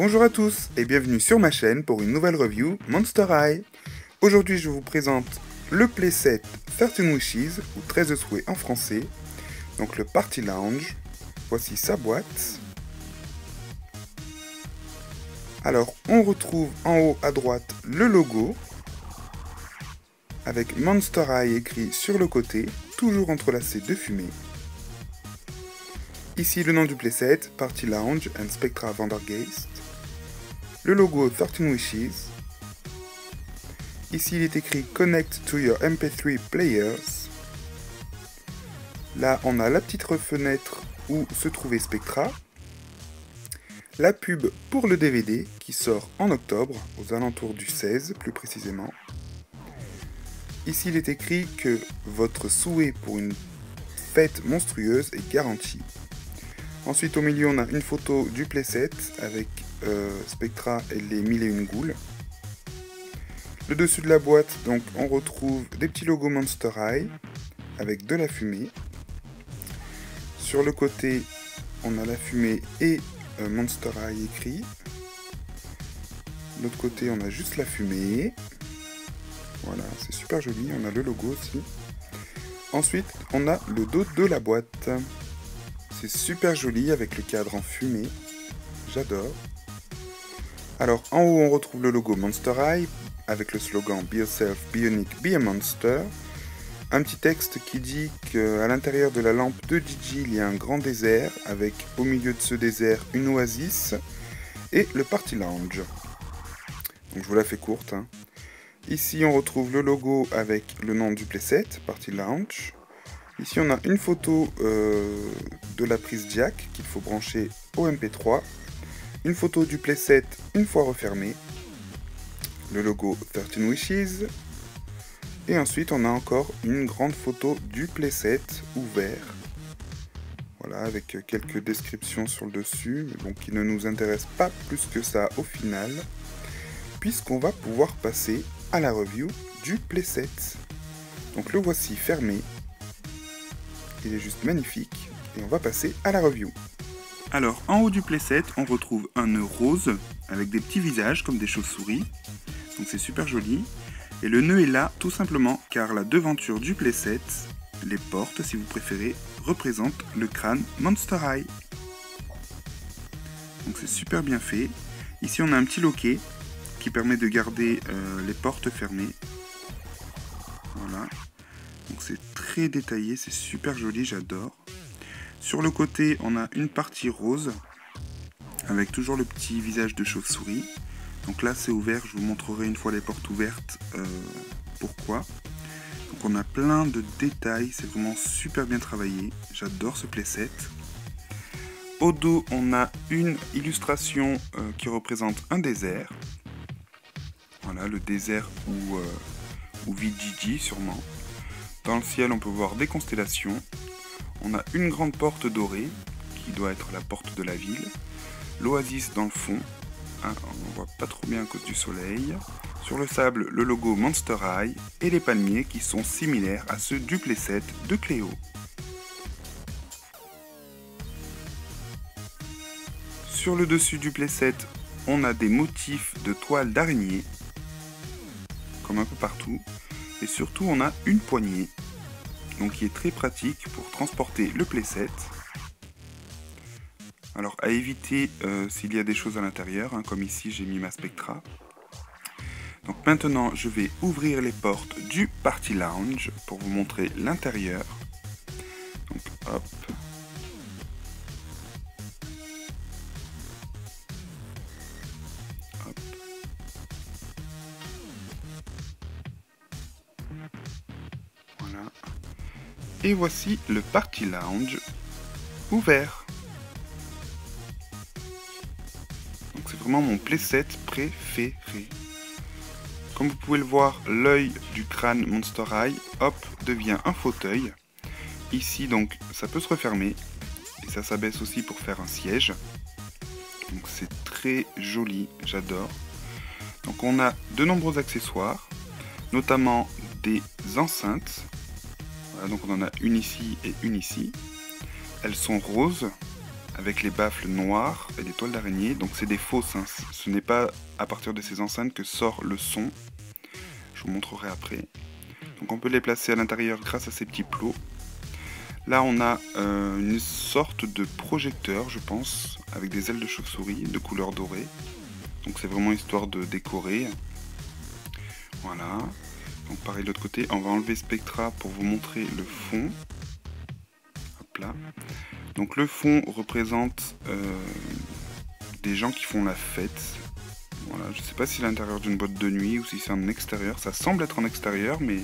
Bonjour à tous et bienvenue sur ma chaîne pour une nouvelle review Monster High. Aujourd'hui je vous présente le playset 13 Wishes, ou 13 souhaits en français, donc le Party Lounge. Voici sa boîte. Alors on retrouve en haut à droite le logo, avec Monster High écrit sur le côté, toujours entrelacé de fumée. Ici le nom du playset, Party Lounge and Spectra Vandergeist. Le logo 13 Wishes. Ici il est écrit Connect to your MP3 players. Là on a la petite fenêtre où se trouvait Spectra. La pub pour le DVD qui sort en octobre, aux alentours du 16 plus précisément. Ici il est écrit que votre souhait pour une fête monstrueuse est garanti. Ensuite au milieu on a une photo du playset avec Spectra et les 1001 ghouls. Le dessus de la boîte, donc on retrouve des petits logos Monster High avec de la fumée. Sur le côté on a la fumée et Monster High écrit. De l'autre côté on a juste la fumée. Voilà, c'est super joli, on a le logo aussi. Ensuite on a le dos de la boîte. C'est super joli avec le cadre en fumée. J'adore. Alors en haut on retrouve le logo Monster High avec le slogan Be Yourself, Be Unique, Be a Monster. Un petit texte qui dit qu'à l'intérieur de la lampe de Gigi il y a un grand désert avec au milieu de ce désert une oasis et le Party Lounge. Donc je vous la fais courte. Ici on retrouve le logo avec le nom du playset, Party Lounge. Ici on a une photo de la prise jack qu'il faut brancher au MP3. Une photo du playset une fois refermé, le logo 13 Wishes, et ensuite on a encore une grande photo du playset ouvert, voilà, avec quelques descriptions sur le dessus, mais bon, qui ne nous intéressent pas plus que ça au final, puisqu'on va pouvoir passer à la review du playset. Donc le voici fermé, il est juste magnifique, et on va passer à la review. Alors, en haut du playset, on retrouve un nœud rose avec des petits visages comme des chauves-souris. Donc c'est super joli. Et le nœud est là tout simplement car la devanture du playset, les portes si vous préférez, représentent le crâne Monster High. Donc c'est super bien fait. Ici on a un petit loquet qui permet de garder les portes fermées. Voilà. Donc c'est très détaillé, c'est super joli, j'adore. Sur le côté, on a une partie rose, avec toujours le petit visage de chauve-souris. Donc là, c'est ouvert, je vous montrerai une fois les portes ouvertes pourquoi. Donc on a plein de détails, c'est vraiment super bien travaillé. J'adore ce playset. Au dos, on a une illustration qui représente un désert. Voilà, le désert où vit Gigi, sûrement. Dans le ciel, on peut voir des constellations. On a une grande porte dorée, qui doit être la porte de la ville. L'oasis dans le fond. On ne voit pas trop bien à cause du soleil. Sur le sable, le logo Monster High. Et les palmiers qui sont similaires à ceux du playset de Cléo. Sur le dessus du playset, on a des motifs de toile d'araignée. Comme un peu partout. Et surtout, on a une poignée. Donc qui est très pratique pour transporter le playset. Alors à éviter s'il y a des choses à l'intérieur, comme ici j'ai mis ma Spectra. Donc maintenant je vais ouvrir les portes du Party Lounge pour vous montrer l'intérieur. Donc hop. Hop. Voilà. Et voici le Party Lounge ouvert. Donc c'est vraiment mon playset préféré. Comme vous pouvez le voir, l'œil du crâne Monster High, hop, devient un fauteuil. Ici donc ça peut se refermer et ça s'abaisse aussi pour faire un siège. Donc c'est très joli, j'adore. Donc on a de nombreux accessoires, notamment des enceintes. Voilà, donc on en a une ici et une ici. Elles sont roses avec les baffles noires et des toiles d'araignée. Donc c'est des fausses, hein. Ce n'est pas à partir de ces enceintes que sort le son. Je vous montrerai après. Donc on peut les placer à l'intérieur grâce à ces petits plots. Là on a une sorte de projecteur, je pense, avec des ailes de chauve-souris de couleur dorée. Donc c'est vraiment histoire de décorer. Voilà. Donc pareil de l'autre côté, on va enlever Spectra pour vous montrer le fond. Hop là. Donc le fond représente des gens qui font la fête. Voilà, je ne sais pas si c'est à l'intérieur d'une boîte de nuit ou si c'est en extérieur. Ça semble être en extérieur, mais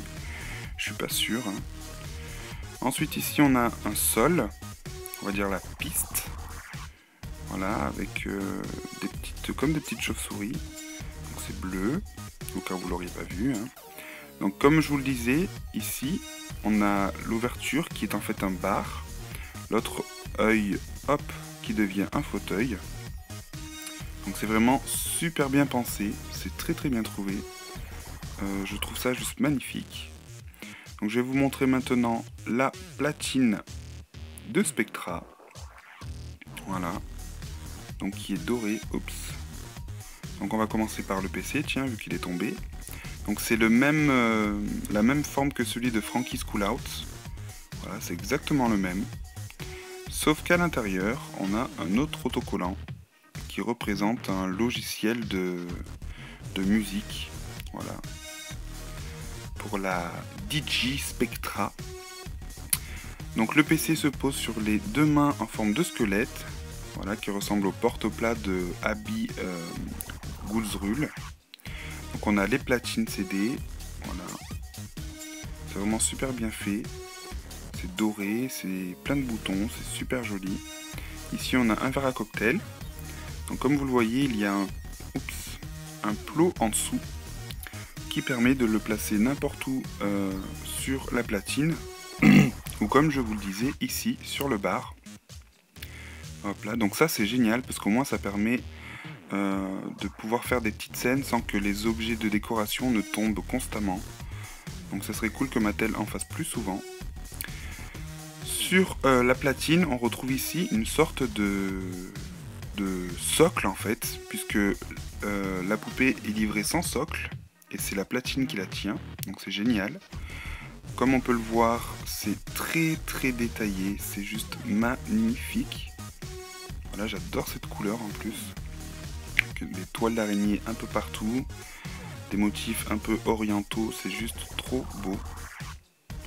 je suis pas sûr. Ensuite ici on a un sol, on va dire la piste. Voilà, avec comme des petites chauves-souris. Donc c'est bleu, au cas où vous l'auriez pas vu. Hein. Donc comme je vous le disais, ici on a l'ouverture qui est en fait un bar. L'autre œil, hop, qui devient un fauteuil. Donc c'est vraiment super bien pensé, c'est très très bien trouvé. Je trouve ça juste magnifique. Donc je vais vous montrer maintenant la platine de Spectra. Voilà. Donc qui est dorée. Oups. Donc on va commencer par le PC, tiens, vu qu'il est tombé. Donc c'est la même forme que celui de Frankie School Out. Voilà, c'est exactement le même. Sauf qu'à l'intérieur, on a un autre autocollant qui représente un logiciel de musique. Voilà. Pour la DJ Spectra. Donc le PC se pose sur les deux mains en forme de squelette. Voilà, qui ressemble au porte-plat de Abby Gulsrul. Donc on a les platines CD. Voilà. C'est vraiment super bien fait. C'est doré, c'est plein de boutons, c'est super joli. Ici on a un verre à cocktail. Donc comme vous le voyez, il y a un plot en dessous qui permet de le placer n'importe où sur la platine. Ou comme je vous le disais, ici sur le bar. Hop là, donc ça c'est génial parce qu'au moins ça permet de pouvoir faire des petites scènes sans que les objets de décoration ne tombent constamment. Donc ça serait cool que Mattel en fasse plus souvent. Sur la platine, on retrouve ici une sorte de socle en fait, puisque la poupée est livrée sans socle, et c'est la platine qui la tient, donc c'est génial. Comme on peut le voir, c'est très très détaillé, c'est juste magnifique. Voilà, j'adore cette couleur en plus. Des toiles d'araignée un peu partout, des motifs un peu orientaux, c'est juste trop beau.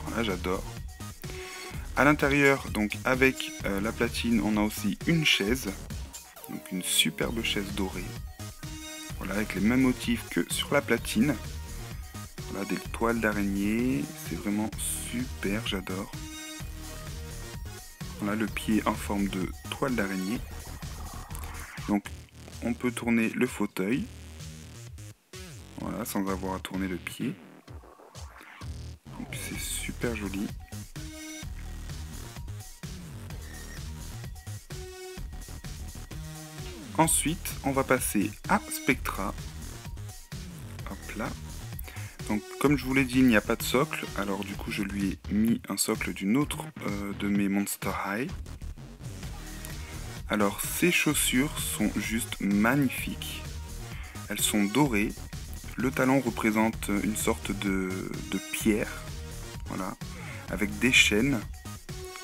Voilà, j'adore. À l'intérieur, donc avec la platine, on a aussi une chaise, donc une superbe chaise dorée. Voilà, avec les mêmes motifs que sur la platine. Voilà, des toiles d'araignée, c'est vraiment super, j'adore. Voilà, le pied en forme de toile d'araignée. Donc, on peut tourner le fauteuil. Voilà, sans avoir à tourner le pied. Donc, c'est super joli. Ensuite, on va passer à Spectra. Hop là. Donc, comme je vous l'ai dit, il n'y a pas de socle. Alors, du coup, je lui ai mis un socle d'une autre de mes Monster High. Alors, ces chaussures sont juste magnifiques. Elles sont dorées. Le talon représente une sorte de pierre. Voilà. Avec des chaînes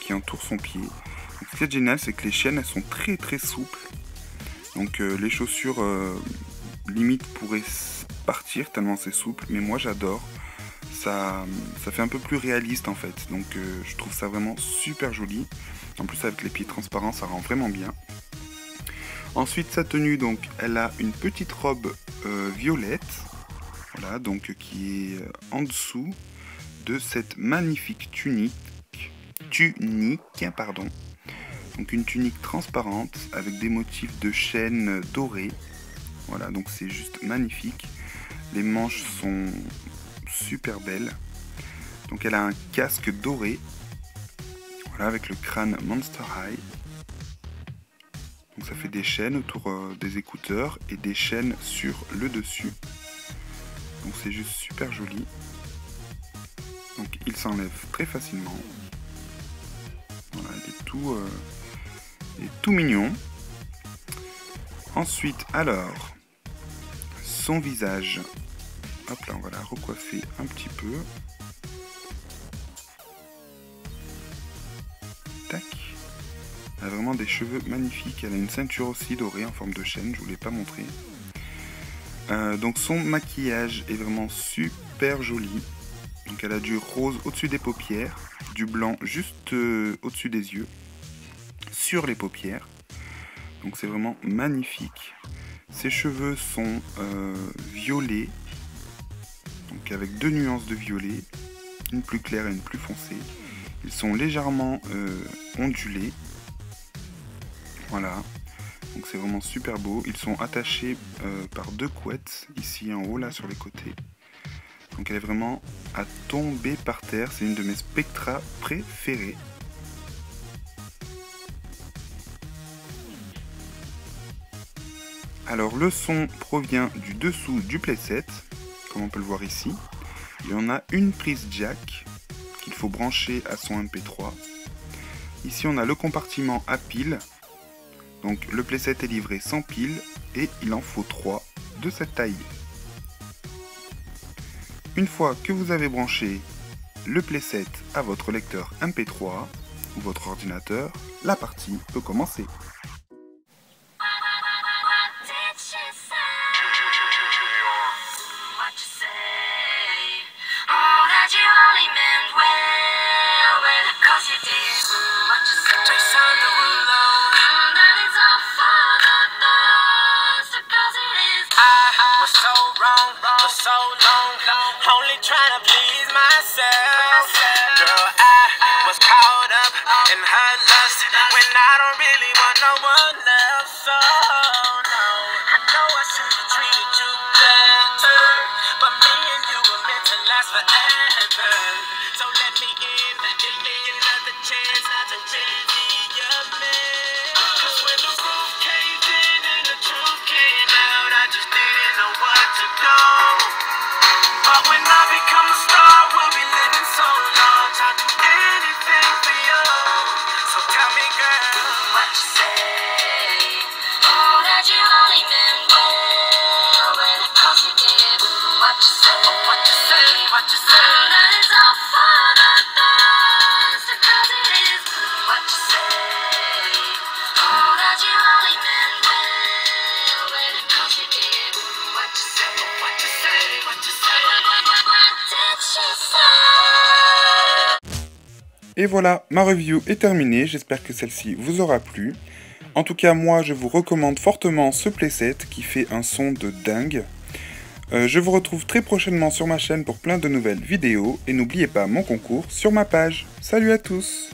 qui entourent son pied. Donc, ce qui est génial, c'est que les chaînes, elles sont très très souples. Donc les chaussures limite pourraient partir tellement c'est souple, mais moi j'adore. Ça fait un peu plus réaliste en fait, donc je trouve ça vraiment super joli. En plus avec les pieds transparents, ça rend vraiment bien. Ensuite sa tenue, donc elle a une petite robe violette, voilà, donc qui est en dessous de cette magnifique tunique, pardon. Donc une tunique transparente avec des motifs de chaîne dorée. Voilà, donc c'est juste magnifique. Les manches sont super belles. Donc elle a un casque doré. Voilà, avec le crâne Monster High. Donc ça fait des chaînes autour des écouteurs et des chaînes sur le dessus. Donc c'est juste super joli. Donc il s'enlève très facilement. Voilà, il est tout Il est tout mignon. Ensuite, alors, son visage. Hop là, on va la recoiffer un petit peu. Tac. Elle a vraiment des cheveux magnifiques. Elle a une ceinture aussi dorée en forme de chaîne. Je ne vous l'ai pas montré. Donc son maquillage est vraiment super joli. Donc elle a du rose au-dessus des paupières, du blanc juste au-dessus des yeux, sur les paupières. Donc c'est vraiment magnifique. Ses cheveux sont violets, donc avec 2 nuances de violet, une plus claire et une plus foncée. Ils sont légèrement ondulés. Voilà. Donc c'est vraiment super beau. Ils sont attachés par 2 couettes, ici en haut, là sur les côtés. Donc elle est vraiment à tomber par terre. C'est une de mes Spectra préférées. Alors le son provient du dessous du playset, comme on peut le voir ici. Il y en a une prise jack qu'il faut brancher à son MP3. Ici on a le compartiment à piles. Donc le playset est livré sans pile et il en faut 3 de cette taille. Une fois que vous avez branché le playset à votre lecteur MP3 ou votre ordinateur, la partie peut commencer. So long, only trying to please myself. Girl, I was caught up in her lust when I don't really want no one else. So no, I know I should have treated you better, but me and you were meant to last forever. So let me in, give me another chance to really be a man. 'Cause when the roof caved in and the truth came out, I just didn't know what to do. But when I become a star, we'll be living so long. I'll do anything for you. So tell me, girl, what you say? Oh, that you only meant well when of course you did. What you say? What you say? What you say? That is all for the best because it is. What you say? Oh, that you only meant well when of course you did. What you say? What you say? What you say? Et voilà, ma review est terminée, j'espère que celle-ci vous aura plu. En tout cas, moi, je vous recommande fortement ce playset qui fait un son de dingue. Je vous retrouve très prochainement sur ma chaîne pour plein de nouvelles vidéos. Et n'oubliez pas mon concours sur ma page. Salut à tous!